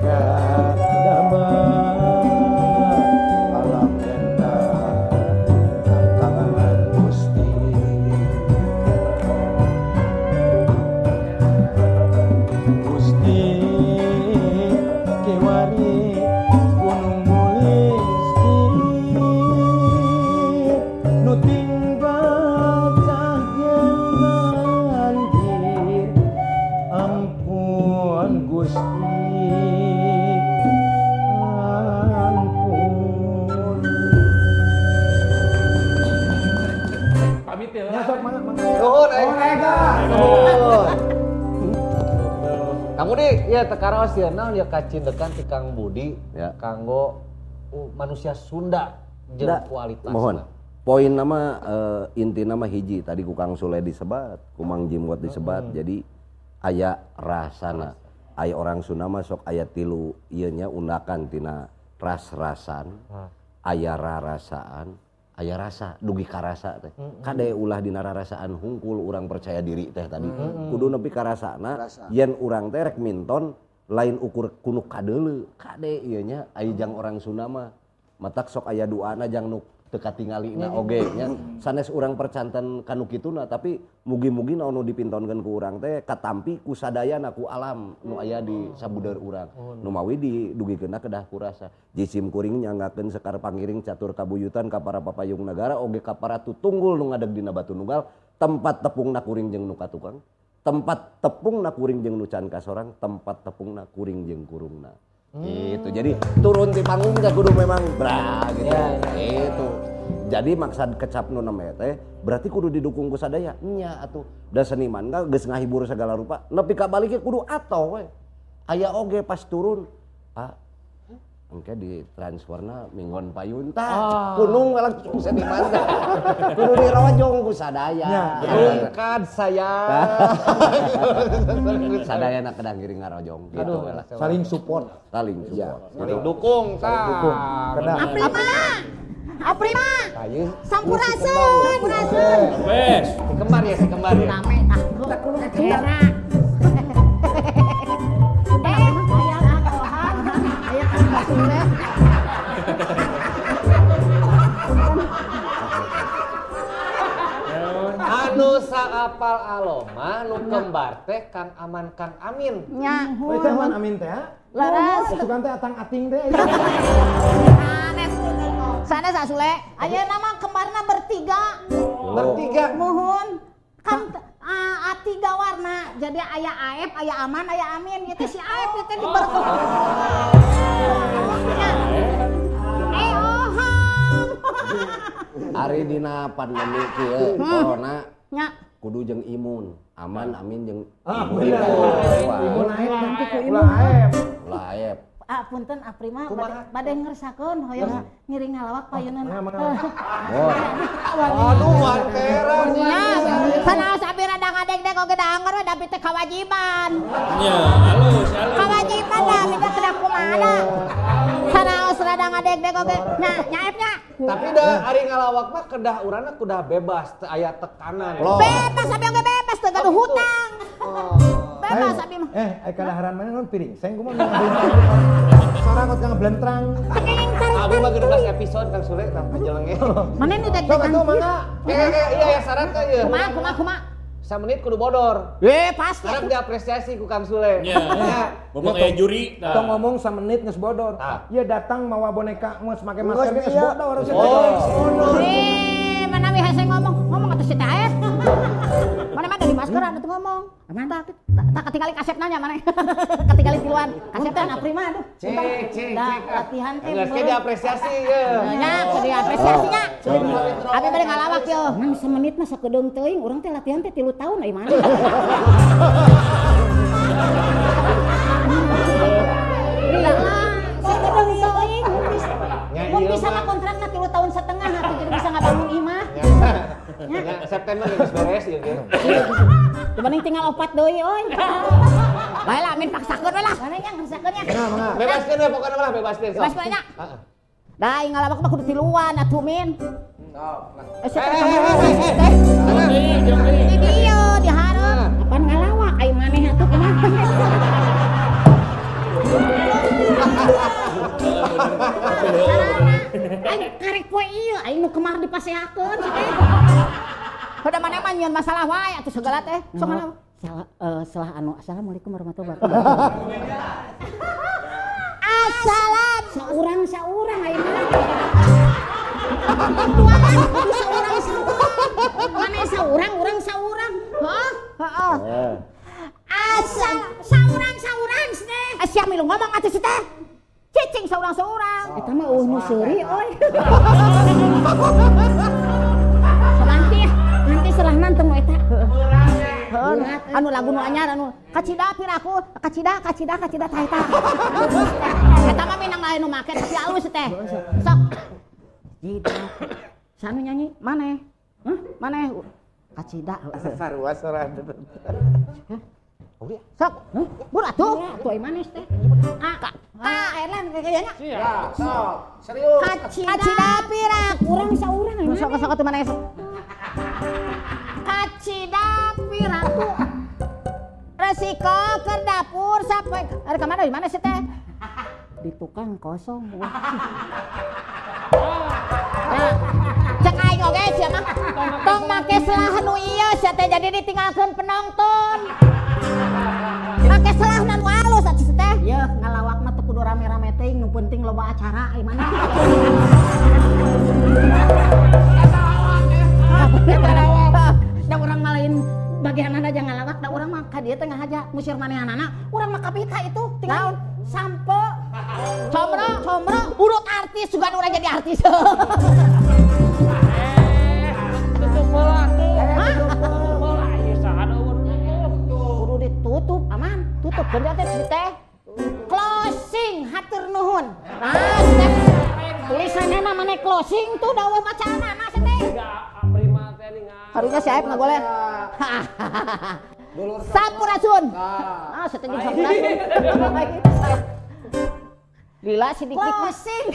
gagabah alam endah tangan Gusti Gusti kiwari gunung mulisti nu tinggal cahyangan banjir ampun Gusti ampun pamit ya nyasok mana Nuhun Ega. Kamu di ya tekaraos ya naon ya kacindekan ti Kang Budi Ya. kanggo manusia Sunda jeung Da, kualitas. mohon. Poin nama inti nama hiji tadi ku Kang Sule disebat, ku Mang Jimgot disebat. Jadi aya rasana. Aya orang Sunda mah sok aya tilu ieu nya undakan tina ras-rasan, aya rarasaan, aya rasa dugi karasa teh. Kade ulah dina rarasaan hungkul urang percaya diri teh tadi. Kudu nepi ka rasana yen urang teh rek minton lain ukur kunuk kadeuleu. Kade ieu nya aya jang orang Sunda mah matak sok aya duana jang nu teu katingalina oge nya. Sanes urang percanten kanu kituna tapi mugi-mugi naon nu dipintonkeun ku urang teh katampi ku sadayana ku alam nu aya di sabudeur urang. Nu mawi didugikeunna kedah ku rasa. Jisim kuring nyanggakeun sekar pangiring catur kabuyutan ka para papayung nagara oge ka para tutunggul nu ngadeg dina batu nunggal tempat tepungna kuring jeung nu katukang. Tempat tepungna kuring jeung nu can kasorang, tempat tepungna kuring jeung kurungna. Gitu. Jadi turun di panggung teh kudu memang bra gitu. Itu. Jadi maksud kecap nu nama teh berarti kudu didukung ku sadaya. Nya atuh. Da seniman kan geus ngahibur segala rupa. Nepi ka balik kudu atoh we. Aya oge pas turun. Pak engke di transferna minggon payun tah. Kunung langsung seniman teh. Kudu dirojong ku sadaya. Rungkad saya. Sadayana kadang giring ngarojong gitu lah. Saling support. Saling support. Saling dukung tah. Aprima. Sampurasun. Wes. Si kembar ya. Rame tah. Kira. Anu saapal aloma nu kembar teh Kang Aman Kang Amin. Nya. We teh man amin teh. Laras. Sugan teh atang ating teh. Sana Sasule. Ayeuna mah kembarna bertiga. Muhun. Kan tiga warna. Jadi aya Aep, aya Aman, aya Amin. Itu si Aep itu di berkah. Ari dina pandemi kieu corona Nya. kudu jeung imun. Aman, Amin jeung Imun aep nanti ku imun aep. Ulah aep. Punten Aprima bade ngerasakeun hoyong ngiring ngalawak payeunan. Aduh manteran. Nya, sanaos abi rada ngadeg-deg oge da anger da teh kewajiban. Nya, halus. Kewajiban da minta kada kumaha. Sanaos rada ngadeg-deg oge. Nyaepnya. Tapi dah ari ngalawak mah kedah urana kudah bebas teu aya tekanan. Bebas abi oge bebas teu gaduh hutang. Bebas abi mah. Kadaharan mana non piring. Saya kumaha sorangot kang blentrang. Abi mah 12 episode Kang Sule tah pajelenge. Mana nu deg Sok atuh mangga. Iya ya syarat ka ieu. Kumaha. 1 menit kudu bodor. Pasti. Harap diapresiasi ku Kang Sule. Nya. Ngomong aya juri. Tong ngomong 1 menit geus bodor. Ya datang mawa boneka geus make masker geus bodor. Mana mi hese ngomong atuh si teh Aep. Mana mah dari masker atuh ngomong. Mantap. Tak ketinggali kaset nanya mana. Ketinggali tiluan. Kasetna Aprima aduh. Cek. Latihan teh. Geus ke diapresiasi ye. Nya, diapresiasinya. Abi bade ngalawak yo. Mang 1 menit mah sakedeung teuing urang teh latihan teh 3 tahun ai mana. Gila lah, sakedeung teuing. Mun bisa mah kontrakna 3 tahun setengah atuh jadi bisa ngabangun imah. Ya, September geus beres ieu ge. Dibanding tinggal opat deui euy. Bae lah amin paksakeun we lah. Mana yang ngerasakeunnya? Bebaskeun we pokona mah bebaskeun. Bebaskeun nya. Da ing ngalawak mah kudu tiluan atuh min. Di dieu dihareup. Apaan ngalawak ai maneh atuh kumaha? Aing karek poe ieu aing nu kemar dipasehakeun si teh. Udah mana mah nyieun masalah wae atuh segala teh. Sok ngalah. Salah assalamualaikum warahmatullahi wabarakatuh. Assalam saurang aing mah. Mana saurang urang saurang. Heeh. Asal saurang teh. Sia milu ngomong atuh si teh. Cicing saurang. Eta mah nu seuri euy. Nanti serahna teu eta. Anu lagu nu anyar anu kacida piraku kacida tah eta. Eta mah minang lain nu make tapi alus teh. Sok. Jidak. Sanu nyanyi maneh? Maneh kacida. Sarua sorangan. Sok. Bur atuh. Atuh ai manis teh. Erlan kayaknya. Iya, sok. Serius. Kacida pirak urang saurang anu sok atuh maneh. Kacida piraku. Resiko ke dapur sampai ada kemana di mana sih teh? Di tukang kosong. Nah, cek aing oge sia mah. Tong make selah nu ieu sia teh jadi ditinggalkeun penonton. Make selah nu halus atuh teh. Yeuh ngalawak mah teu kudu rame-rame teuing nu penting loba acara ai mana. Da urang mah lain bagianna aja ngalawak da urang mah ka dieu teh ngahaja musir manehanana. Urang mah kabita itu tinggal sampe comro urut artis juga urang jadi artis. Tuh bener teh closing hatur nuhun. Nah, teh tulisannya namanya closing tuh dawa bacaan nah teh. Prima teh ningal. Harusnya si Aib ngagoleh. Sampurasun. Ah, setuju sampurasun. Lila si dik-dik closing.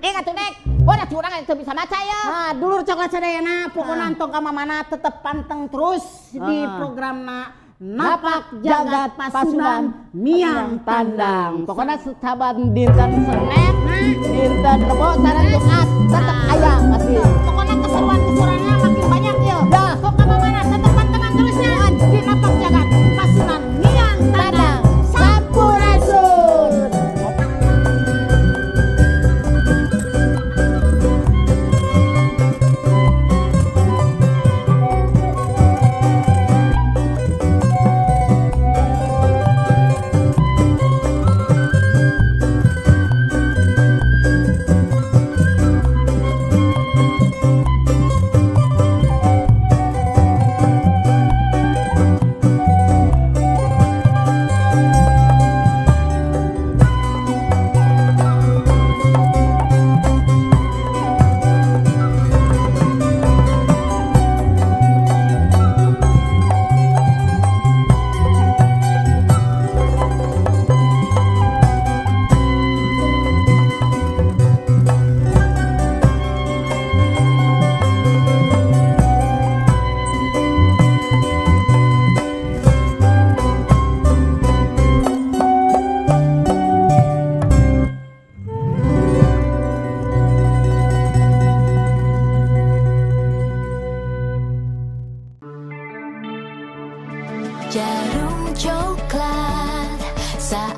Ingat tuh Nek, bodas curang itu bisa baca ya. Nah, dulur coklat sadayana, pokoknya antong ka mamana tetep panteng terus di programna Napak Jagat Pasunan Miang Tandang. Pokoknya saban dinten Senin, dinten Rebo, sareng Jumat tetep aya pasti. Pokoknya keseruan-keseruannya makin banyak ya. Dah, sok ka mamana tetep pantengan terusnya di Napak Jagat Pasunan Miang Tandang. Sampurasun. Jarum coklat saat